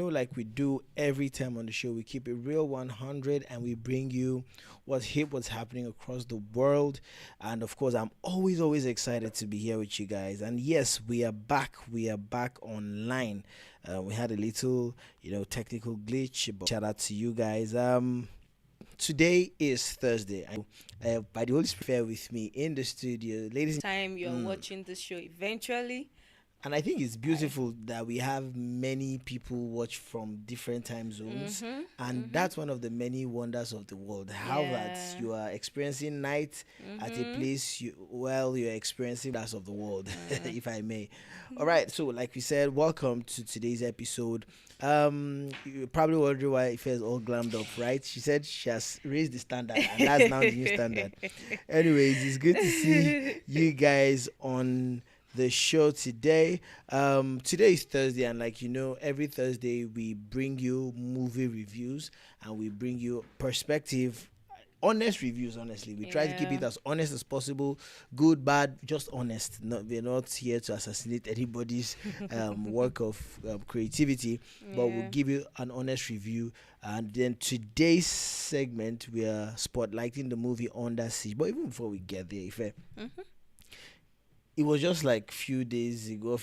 like we do every time on the show, we keep it real 100 and we bring you what's hip, what's happening across the world. And of course, I'm always excited to be here with you guys. And yes, we are back. We are back online. We had a little, technical glitch, but shout out to you guys. Today is Thursday. By the Holy Spirit with me in the studio, ladies. Time you're watching this show eventually. And I think it's beautiful that we have many people watch from different time zones. And that's one of the many wonders of the world. How that you are experiencing night at a place you're experiencing the rest of the world, if I may. All right, so like we said, welcome to today's episode. You probably wondering why Ife is all glammed up, right? She said she has raised the standard, and that's now the new standard. Anyways, it's good to see you guys on the show today. Today is Thursday, and every Thursday we bring you movie reviews and we bring you perspective, honest reviews. Honestly, we try to keep it as honest as possible, good, bad, just honest. We're not here to assassinate anybody's work of creativity, but we'll give you an honest review. And then today's segment, we are spotlighting the movie Undersiege. But even before we get there, it was just like few minutes ago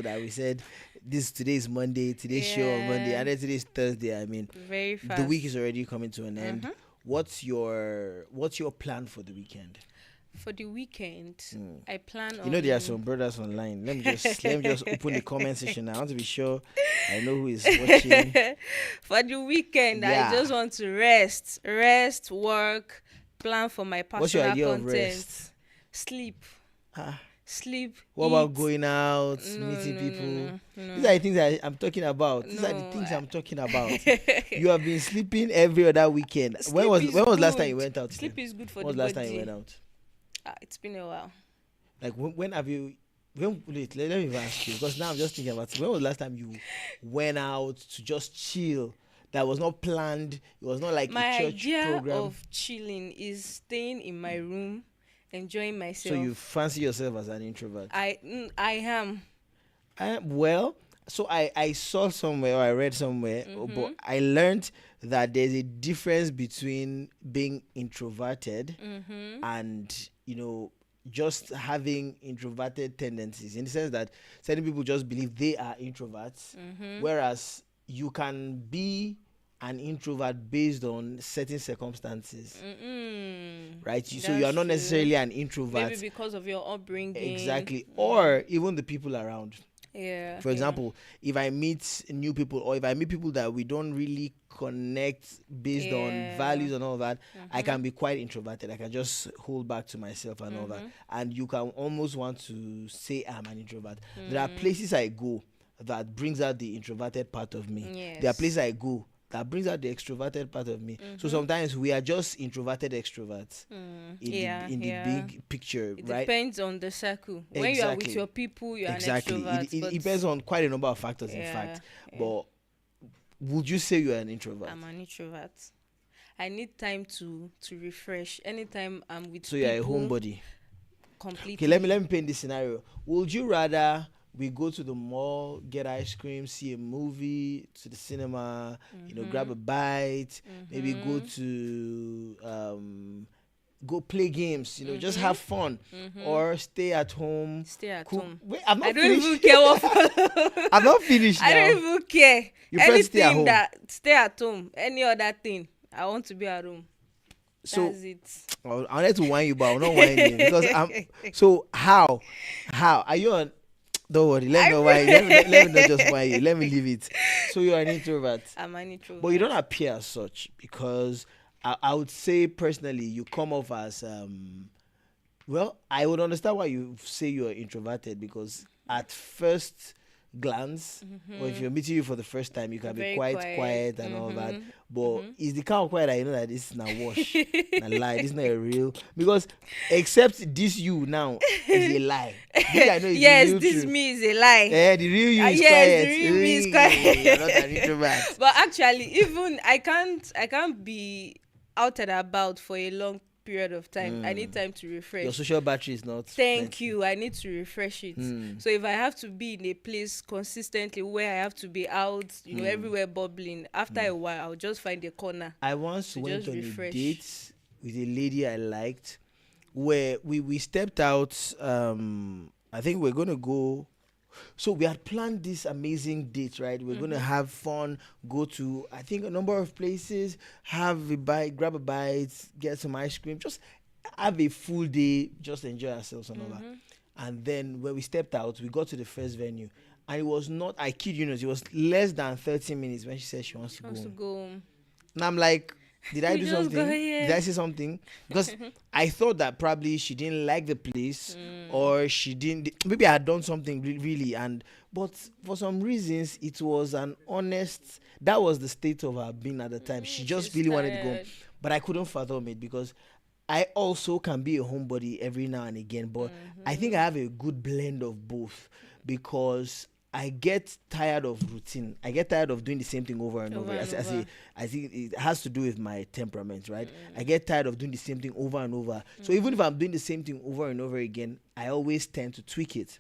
that we said today is Monday, today's show on Monday, and then today's Thursday. I mean, very fast. The week is already coming to an end. What's your plan for the weekend? For the weekend, I plan on. There are some brothers online. Let me just open the comment section. I want to be sure I know who is watching. For the weekend, I just want to rest, work, plan for my personal What's your idea content. of rest? Sleep. Sleep. What about going out, meeting people? No. These are the things that I'm talking about. These are the things I'm talking about. You have been sleeping every other weekend. When was last time you went out? Sleep is good for the body. When was last time you went out? It's been a while. Like when have you? Wait, let me ask you, because now I'm just thinking about it. When was the last time you went out to just chill? That was not planned. It was not like my a church program. My idea of chilling is staying in my room, enjoying myself. So you fancy yourself as an introvert? I am. Well, so I saw somewhere, or I read somewhere, but I learned that there's a difference between being introverted and just having introverted tendencies, in the sense that certain people just believe they are introverts, whereas you can be an introvert based on certain circumstances, right? So you are not necessarily an introvert, maybe because of your upbringing, exactly, or even the people around. For example, if I meet new people, or if I meet people that we don't really connect based on values and all that, I can be quite introverted. I can just hold back to myself and all that. And you can almost want to say I'm an introvert. There are places I go that brings out the introverted part of me. There are places I go that brings out the extroverted part of me. So sometimes we are just introverted extroverts in the big picture, it right? It depends on the circle. When you are with your people, you are an extrovert. It depends on quite a number of factors, in fact. But would you say you're an introvert? I'm an introvert. I need time to refresh. Anytime I'm with people. So you're a homebody? Completely. Okay, let me paint this scenario. Would you rather we go to the mall, get ice cream, see a movie, to the cinema, grab a bite, maybe go to go play games, just have fun, or stay at home? Home. Wait, I'm not I don't finished. even care what. I'm not finished now. I don't even care. You first stay at home. Stay at home. Any other thing, I want to be at home. So that's it. I'll let to whine you, but I'll not whine you, because I'm. So how are you on? Don't worry, let me know why. Let me not just why you. Let me leave it. So you're an introvert. I'm an introvert. But you don't appear as such, because I would say personally you come off as well, I would understand why you say you're introverted, because at first glance, or if you're meeting you for the first time, you can be quite quiet and all that. But it's the kind of quiet that you know that this is not wash, not lie. This is not a real, because except this you now is a lie. This I know is yes, the real this truth. me is a lie. Yeah, the real you is yes, quiet. the real me is quiet. You're not an introvert. But actually, even I can't be out and about for a long period of time. I need time to refresh. Your social battery is not Thank plenty. you. I need to refresh it. So if I have to be in a place consistently where I have to be out, everywhere bubbling, after a while, I'll just find a corner. I once went just on refresh. a date with a lady I liked, where we stepped out. I think we're gonna go. So we had planned this amazing date, right? We're gonna have fun, go to I think a number of places, have a bite, grab a bite, get some ice cream, just have a full day, just enjoy ourselves and all that. And then when we stepped out, we got to the first venue, and it was not. I kid you not, it was less than 30 minutes when she said she wants to go home. And I'm like, did I do something? Did I say something? Because I thought that probably she didn't like the place, or she didn't. Maybe I had done something really, but for some reasons it was an honest. That was the state of her being at the time. She just really wanted to go, but I couldn't fathom it because I also can be a homebody every now and again. But I think I have a good blend of both because I get tired of routine. I get tired of doing the same thing over and over. I think it has to do with my temperament, right? I get tired of doing the same thing over and over. So even if I'm doing the same thing over and over again, I always tend to tweak it.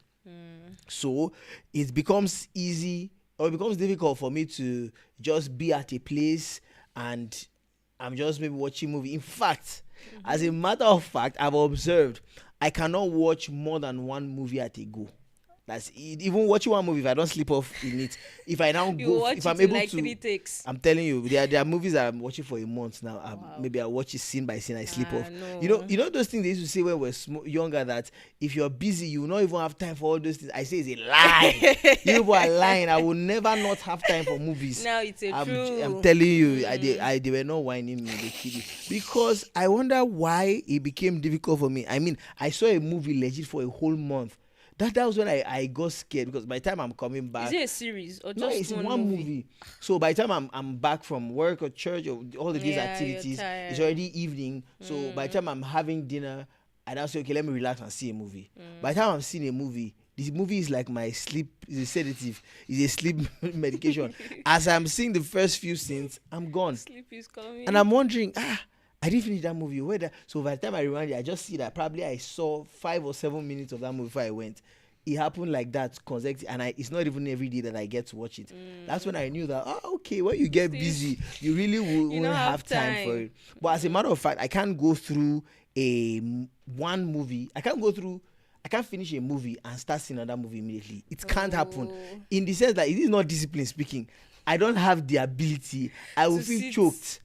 So it becomes easy, or it becomes difficult for me to just be at a place and I'm just maybe watching a movie. In fact, as a matter of fact, I've observed I cannot watch more than one movie at a go. That's it. Even watching one movie, if I don't sleep off in it, if I now go, if I'm able like to, 3 takes. I'm telling you, there are movies that I'm watching for a month now. Wow. Maybe I watch it scene by scene, I sleep off. No. You know those things they used to say when we were younger, that if you're busy, you will not even have time for all those things. I say it's a lie. You people are lying. I will never not have time for movies. Now it's a true. I'm telling you, they were not whining me, they kidding. Because I wonder why it became difficult for me. I mean, I saw a movie legit for a whole month. That was when I got scared, because by the time I'm coming back... Is it a series or just no, it's one movie? So by the time I'm back from work or church or all of these activities, it's already evening. So by the time I'm having dinner, I now say, okay, let me relax and see a movie. By the time I'm seeing a movie, this movie is like my sleep, is a sedative, is a sleep medication. As I'm seeing the first few scenes, I'm gone. Sleep is coming. And I'm wondering, I didn't finish that movie. So by the time I rewind it, I just see that probably I saw 5 or 7 minutes of that movie before I went. It happened like that consecutive, and it's not even every day that I get to watch it. That's when I knew that, okay, when you get busy, you really won't have time for it. But as a matter of fact, I can't go through one movie. I can't finish a movie and start seeing another movie immediately. It can't happen. In the sense that it is not discipline speaking. I don't have the ability. I will feel choked.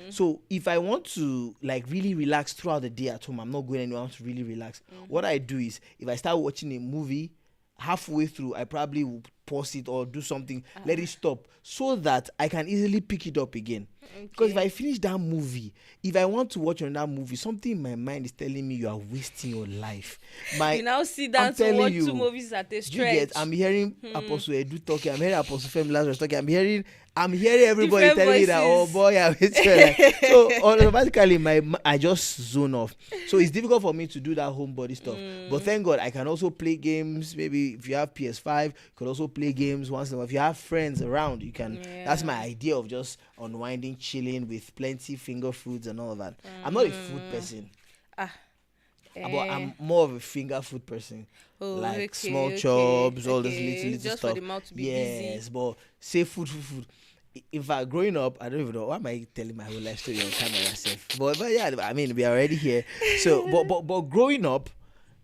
So if I want to like really relax throughout the day at home, I'm not going anywhere. I want to really relax. What I do is, if I start watching a movie, halfway through I probably will pause it or do something, let it stop, so that I can easily pick it up again. Because if I finish that movie, if I want to watch another movie, something in my mind is telling me you are wasting your life. You now sit down to watch 2 movies at a stretch. I'm hearing Apostle Edu talking, I'm hearing Apostle Femi Lazarus talking, I'm hearing everybody different telling me that, oh boy, I'm like, so automatically I just zone off. So it's difficult for me to do that homebody stuff. But thank God I can also play games. Maybe if you have PS5, you could also play games once in a while. If you have friends around, you can. That's my idea of just unwinding, chilling with plenty finger foods and all of that. I'm not a food person. But I'm more of a finger food person. Like small chops, all those little just stuff. For the mouth to be busy. Yes, but say food. In fact, growing up, I don't even know why am I telling my whole life story on camera. But yeah, I mean, we are already here. So, but growing up,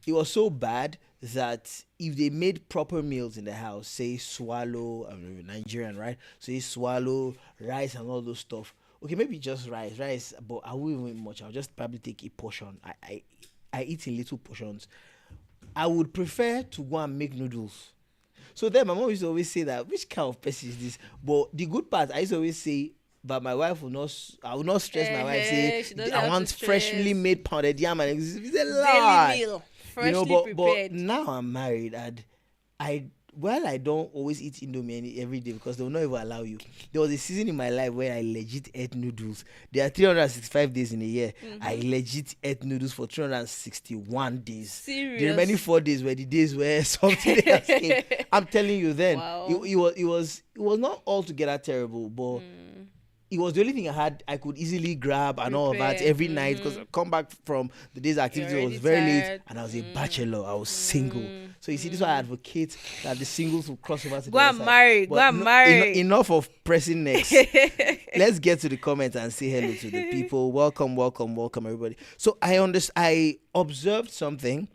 it was so bad that if they made proper meals in the house, say swallow, I'm Nigerian, right? So you swallow rice and all those stuff. Okay, maybe just rice, but I won't eat much. I'll just probably take a portion. I eat in little portions. I would prefer to go and make noodles. So then my mom used to always say that, which kind of person is this? But the good part, I used to always say, but my wife will not, I will not stress my wife, say, I want freshly made pounded yam. And it's a lie. Daily meal, freshly prepared. But now I'm married, and I don't always eat Indomie every day because they will not even allow you. There was a season in my life where I legit ate noodles. There are 365 days in a year. I legit ate noodles for 361 days. Serious? The remaining 4 days were the days where something else came. I'm telling you then. Wow. It was not altogether terrible, but it was the only thing I could easily grab and all of that every night, because I come back from the day's activity, was very late, and I was a bachelor, I was single. So you see, this is why I advocate that the singles will cross over to go and marry. Enough of pressing next. Let's get to the comments and say hello to the people. Welcome everybody. So I observed something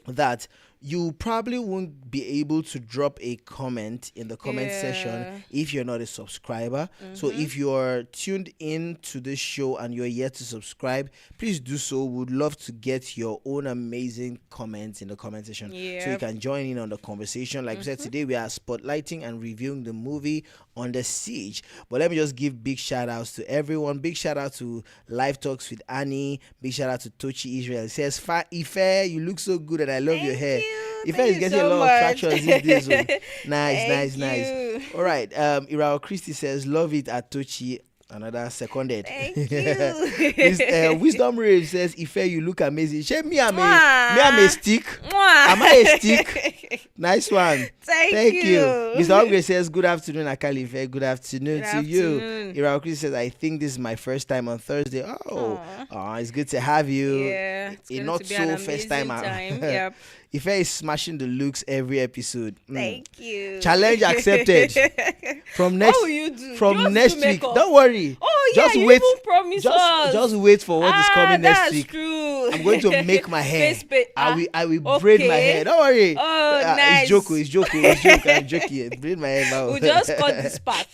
that you probably won't be able to drop a comment in the comment section if you're not a subscriber. So if you're tuned in to this show and you're yet to subscribe, please do so. We'd love to get your own amazing comments in the comment section so you can join in on the conversation. Like we said, today we are spotlighting and reviewing the movie Siege. But let me just give big shout outs to everyone. Big shout out to Live Talks with Annie. Big shout out to Tochi Israel. It says, Ife, you look so good and I love your hair. Ife is getting a lot of traction these days. Nice. All right. Irao Christie says, love it at Tochi. Another seconded. Thank you. Wisdom Rave says, Ife, you look amazing. Shame me, I'm a stick. Am I a stick? Nice one. Thank you. Mr. Upgrade says, good afternoon, Nakale. Ife. Good afternoon to you. Irao Christie says, I think this is my first time on Thursday. It's good to have you. Yeah. It's not so first time. Yep. Ife is smashing the looks every episode. Thank you. Challenge accepted. From next week. Don't worry. Oh just yeah, wait. You even promise us. Just wait for what is coming next week. True. I'm going to make my hair. I will braid my hair. Don't worry. Oh, nice. It's joke. I'm joking. Braid my hair now. We'll just cut this part.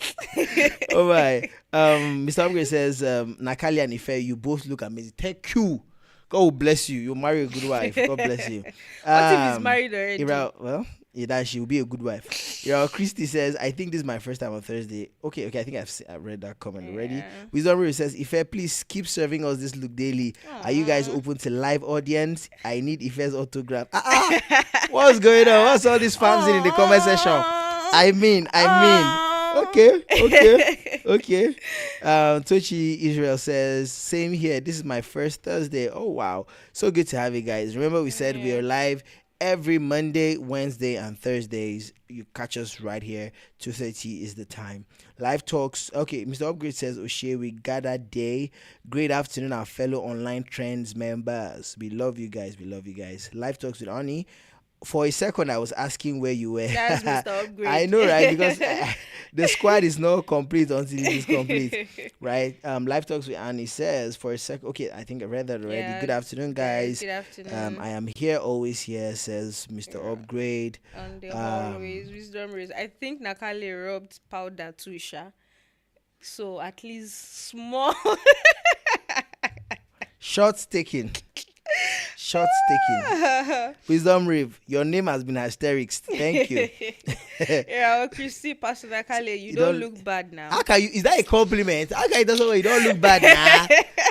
All right. Mr. Upgrade says, Nakale and Ife, you both look amazing. Thank you. God will bless you. You'll marry a good wife. God bless you. What if he's married already? That she will be a good wife. Christy says, I think this is my first time on Thursday. Okay. I think I've read that comment already. Wisdom Rose says, Ife, please keep serving us this look daily. Are you guys open to live audience? I need Ife's autograph. What's going on? What's all these fans in the comment section? I mean. Okay. Tochi Israel says, same here. This is my first Thursday. Oh, wow. So good to have you guys. Remember, we said we are live every Monday, Wednesday, and Thursdays. You catch us right here. 2:30 is the time. Live Talks. Okay, Mr. Upgrade says, O'Shea, we gather day. Great afternoon, our fellow Online Trends members. We love you guys. Live Talks with Ani. For a second, I was asking where you were. That's Mr. Upgrade. I know, right? Because the squad is not complete until it is complete, right? Live Talks with Annie says, for a second, okay, I think I read that already. Yeah, good afternoon, guys. Good afternoon. I am here, always here, says Mr. Upgrade. And always Wisdom Rays. I think Nakale rubbed powder too, Sha. So at least small. Shots taken. Wisdom Rave, your name has been hysterics. Thank you. Christy, Pastor Nakale, you don't look bad now. How can you? Is that a compliment? How can you tell you don't look bad now?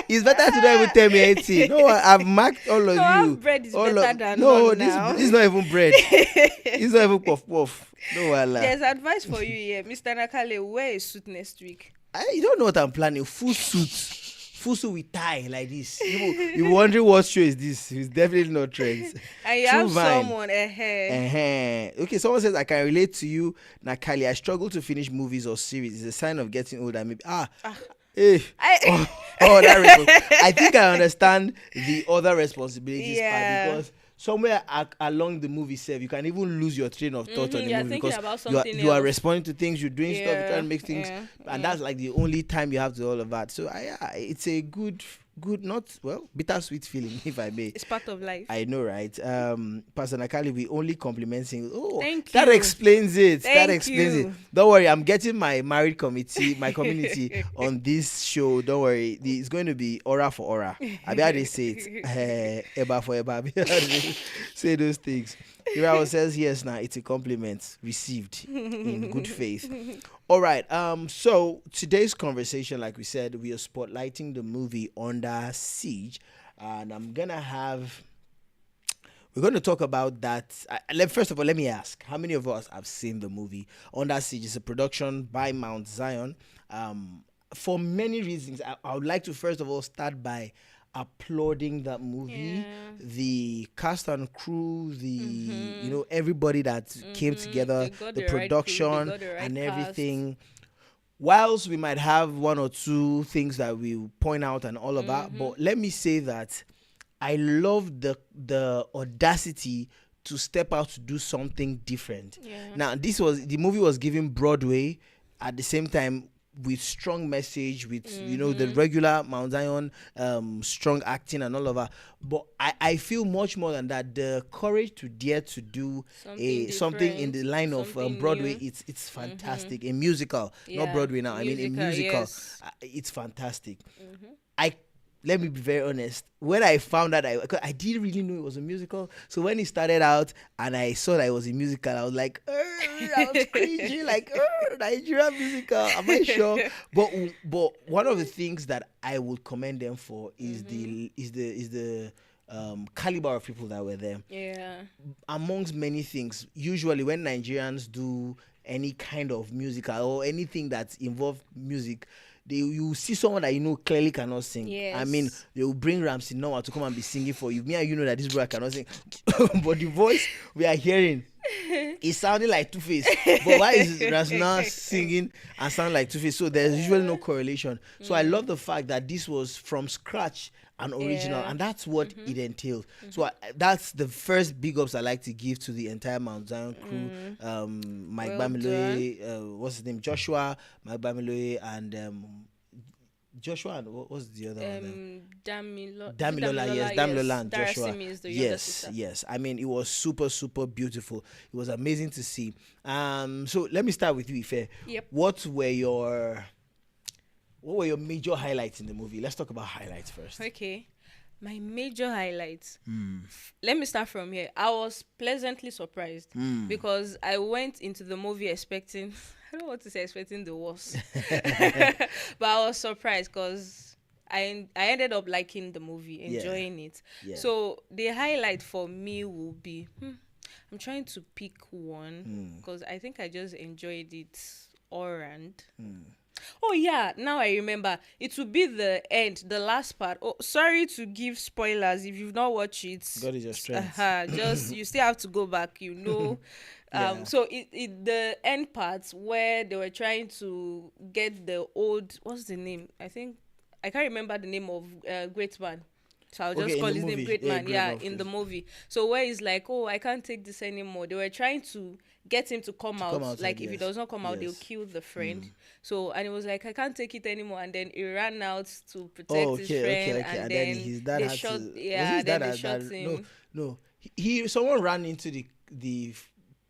It's better to not even tell me anything. No, I've marked all of you. Bread is better than this is not even bread. It's not even puff. No, there's advice for you here, Mr. Nakale. Wear a suit next week. You don't know what I'm planning. Full suit with tie like this. You're wondering what show is this? It's definitely not Trends. And you have someone ahead. Okay, someone says, I can relate to you, Nakale. I struggle to finish movies or series. It's a sign of getting older. Maybe that response. I think I understand the other responsibilities part, because somewhere along the movie you can even lose your train of thought on the movie, because you are responding to things, you're doing stuff, you're trying to make things, and that's like the only time you have to do all of that. So it's a good, bittersweet feeling, if I may. It's part of life. I know, right? Pastor Nakale, we only compliment singles. Thank you. That explains it. Thank you. Don't worry, I'm getting my married community on this show. Don't worry, it's going to be aura for aura. I be how they say it. Eba for eba. Say those things. Irawa says yes. Now it's a compliment received in good faith. All right. So today's conversation, like we said, we are spotlighting the movie Siege, and we're going to talk about that. First of all, let me ask, how many of us have seen the movie Siege? It's a production by Mount Zion. For many reasons, I would like to first of all start by applauding that movie, the cast and crew, everybody that came together, the production and everything. whilst we might have one or two things that we point out and all of that, but let me say that I love the audacity to step out to do something different. Now, the movie was given Broadway at the same time with strong message, with the regular Mount Zion strong acting and all of that. But I feel much more than that. The courage to dare to do something in the line of Broadway, it's fantastic. A musical, not Broadway now. Musical, I mean a musical. Yes. It's fantastic. Let me be very honest. When I found out, I didn't really know it was a musical. So when it started out and I saw that it was a musical, I was like, I was crazy, like, Nigeria musical. Am I sure? But one of the things that I would commend them for is the caliber of people that were there. Yeah. Amongst many things, usually when Nigerians do any kind of musical or anything that involves music, you see someone that clearly cannot sing. Yes. I mean, they will bring Ramsey Noah to come and be singing for you. Me and you know that this brother cannot sing. But the voice we are hearing is sounding like Two-Face. But why is Ramsey Noah singing and sound like Two-Face? So there's usually no correlation. So I love the fact that this was from scratch and original, and that's what it entails. So that's the first big ups I like to give to the entire Mount Zion crew. Mike Bamiloye, what's his name? Joshua, Mike Bamiloye, and Joshua, and what was the other one? Damilola, yes, Damilola and Joshua. Yes. I mean, it was super, super beautiful. It was amazing to see. So let me start with you, Ife. Yep. What were your major highlights in the movie? Let's talk about highlights first. Okay. My major highlights. Let me start from here. I was pleasantly surprised because I went into the movie expecting, I don't want to say expecting the worst, but I was surprised because I ended up liking the movie, enjoying it. Yeah. So the highlight for me will be, I'm trying to pick one because I think I just enjoyed it all around. Oh yeah, now I remember. It will be the end, the last part. Oh, sorry to give spoilers if you've not watched it. God is your strength. Just you still have to go back, So the end parts where they were trying to get the old, what's the name? I can't remember the name of Great Man. So I'll just call his name Great Man. Yeah, in the movie. So where he's like, oh, I can't take this anymore. They were trying to get him to come out. Like, if he does not come out, they'll kill the friend. So, and it was like, I can't take it anymore. And then he ran out to protect his friend. And then his dad they shot, they shot him. No. Someone ran into the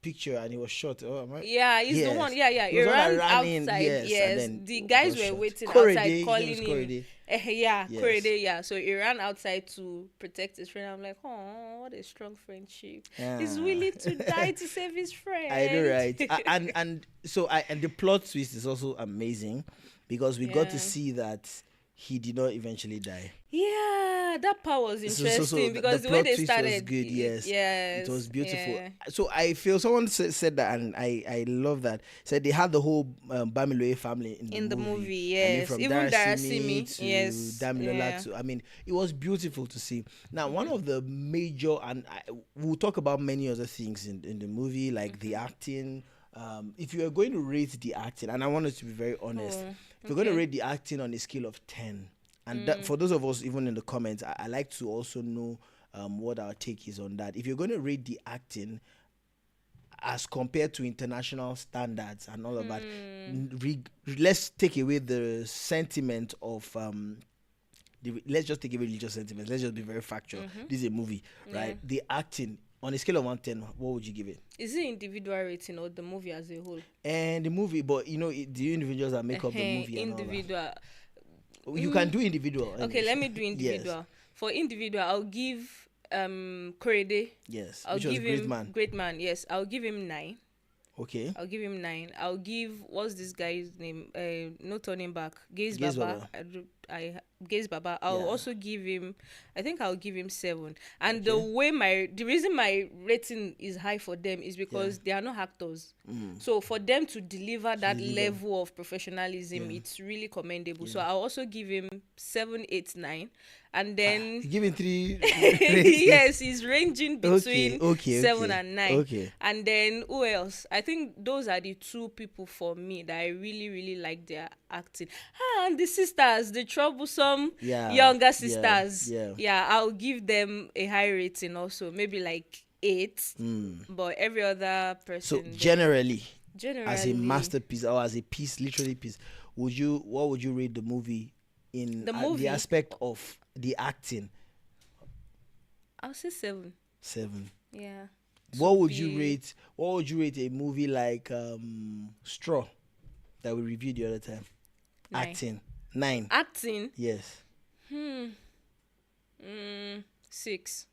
picture and he was shot. Oh, am I? Yeah, he's the one. Yeah. He ran outside. Yes. The guys were waiting outside calling him. Korede, yeah. So he ran outside to protect his friend. I'm like, oh, what a strong friendship. He's willing to die to save his friend. I know, right? and the plot twist is also amazing because we got to see that he did not eventually die. Yeah, that part was interesting because the way they started was good. Yes, it was beautiful. Yeah. So I feel someone said that, and I love that. Said they had the whole Bamiloye family in the movie. Yes, from even Darasimi to Damilola to. I mean, it was beautiful to see. Now, one of the major, and we'll talk about many other things in the movie, like the acting. If you are going to rate the acting, and I want us to be very honest, if you're going to rate the acting on a scale of 10. And that, for those of us, even in the comments, I like to also know what our take is on that. If you're going to rate the acting as compared to international standards and all of that, let's take away the sentiment of... let's just take away religious sentiments. Let's just be very factual. This is a movie, right? The acting, on a scale of 1 to 10, what would you give it? Is it individual rating or the movie as a whole? And the movie, but the individuals that make up the movie. Individual. You can do individual. Okay, let me do individual. Yes. For individual, I'll give Korede. Yes. I'll give him Great Man. Yes, I'll give him 9. Okay. I'll give him 9. I'll give, what's this guy's name? No turning back. Gaze Baba. Gaze Baba, I'll Yeah. also give him, I think I'll give him 7. And the reason my rating is high for them is because they are not actors. So for them to deliver that level of professionalism, it's really commendable. So I'll also give him 7, 8, 9. And then You give him 3 yes, he's ranging between Okay, 7 and 9. Okay. And then who else? I think those are the 2 people for me that I really, really like their acting. And the sisters, the troublesome younger sisters. Yeah, I'll give them a high rating also, maybe like 8. But every other person. So generally, as a generally masterpiece or as a piece, literally piece, what would you rate the movie in the aspect of the acting? I'll say 7. 7. Yeah. What would you rate a movie like Straw that we reviewed the other time? 9. Acting. 9. Acting? Yes. 6.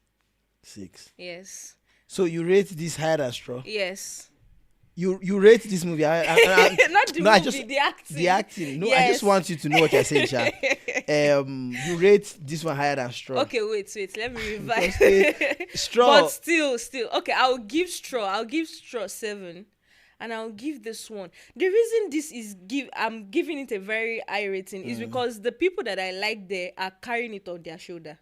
6. Yes. So you rate this higher than Straw? Yes. You rate this movie? Not the movie, the acting. The acting. No, yes. I just want you to know what you're saying, Sha. You rate this one higher than Straw. Okay, wait. Let me revise. Straw. But still. Okay, I'll give Straw 7. And I'll give this one. The reason this is I'm giving it a very high rating is because the people that I like there are carrying it on their shoulder.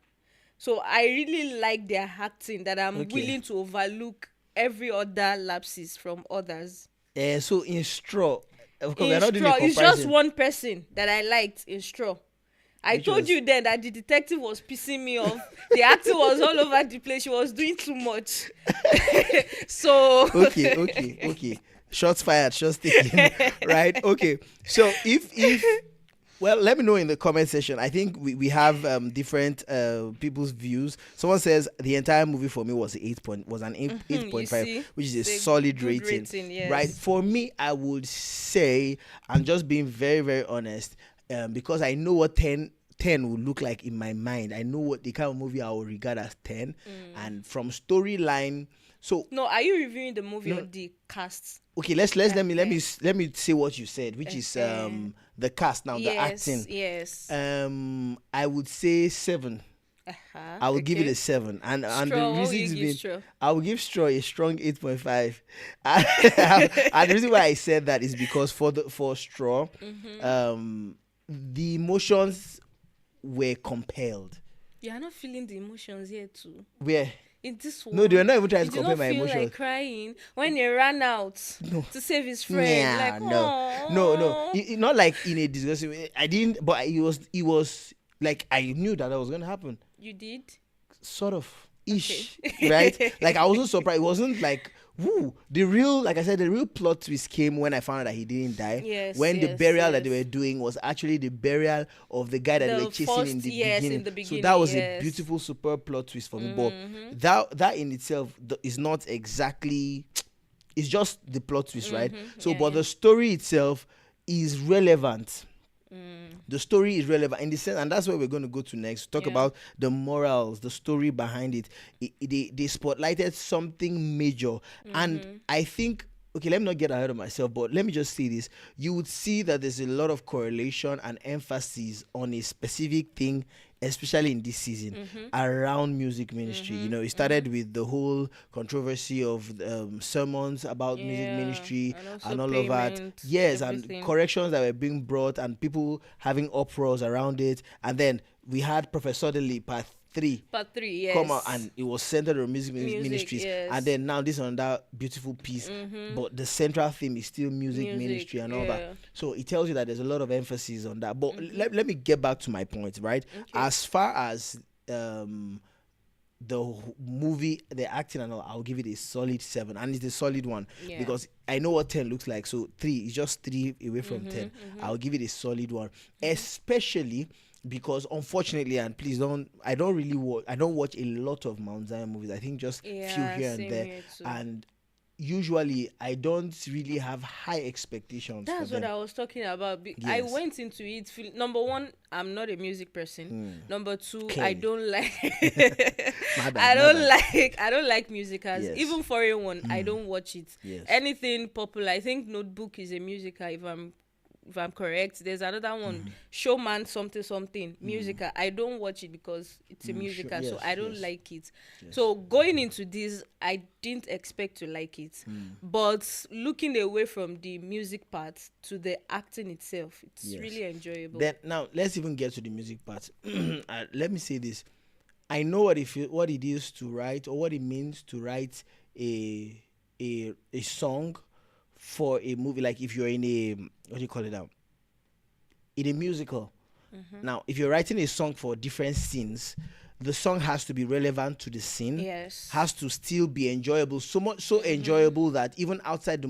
So I really like their acting that I'm willing to overlook every other lapses from others. So in Straw, it's just one person that I liked in Straw. I told you then that the detective was pissing me off. The acting was all over the place. She was doing too much. So okay. Shots fired, shots taken. Right? Okay. So if well, let me know in the comment section. I think we have different people's views. Someone says the entire movie for me was an 8.5, which is a solid rating. Yes. Right? For me, I would say, I'm just being very, very honest, because I know what 10 would look like in my mind. I know what the kind of movie I would regard as 10. And from storyline, so no, are you reviewing the movie or the cast? Okay, let me say what you said, which is the cast now, the acting. Yes. I would say 7. I would give it a 7, and the reason being, I would give Straw a strong 8.5. And the reason why I said that is because for Straw, the emotions were compelled. You are not feeling the emotions here too. Where? In this one. No, they were not even trying to compare my emotions. You don't feel like crying when he ran out to save his friend. Yeah, no. It, not like in a disgusting way. I didn't, but it was like I knew that was going to happen. You did? Sort of. Ish. Okay. Right? Like I wasn't surprised. It wasn't like, woo. The real plot twist came when I found out that he didn't die. The burial that they were doing was actually the burial of the guy that they were chasing in the beginning. So that was a beautiful, superb plot twist for me. But that in itself is not exactly, it's just the plot twist, right? So, but the story itself is relevant. The story is relevant in the sense, and that's where we're going to go to next. Talk about the morals, the story behind it. They spotlighted something major, and I think, okay, let me not get ahead of myself, but let me just say this: you would see that there's a lot of correlation and emphasis on a specific thing, especially in this season, around music ministry. You know, it started with the whole controversy of sermons about music ministry and all of that. Yes, everything. And corrections that were being brought and people having uproars around it. And then we had Professor Dele Part 3, yes, come out, and it was centered on music ministries. Yes. And then now this on that beautiful piece, but the central theme is still music ministry and all that. So it tells you that there's a lot of emphasis on that. But let me get back to my point, right? Okay. As far as the movie, the acting and all, I'll give it a solid 7, and it's a solid one because I know what 10 looks like. So 3 is just 3 away from 10. I'll give it a solid one, especially because unfortunately, and please I don't watch a lot of Mount Zion movies. I think just few here and there, and usually I don't really have high expectations. That's what I was talking about. I went into it number one, I'm not a music person. Number two, I don't like I don't like musicals. Even foreign one, I don't watch it. Anything popular, I think Notebook is a musical, if I'm if I'm correct. There's another one, Showman something musical. I don't watch it because it's a musical, so I don't like it. So going into this, I didn't expect to like it, but looking away from the music part to the acting itself, it's really enjoyable. Then now let's even get to the music part. Let me say this: I know what it is to write, or what it means to write a song for a movie. Like if you're in a, what do you call it now, in a musical. Now if you're writing a song for different scenes, the song has to be relevant to the scene, has to still be enjoyable, so enjoyable that even outside the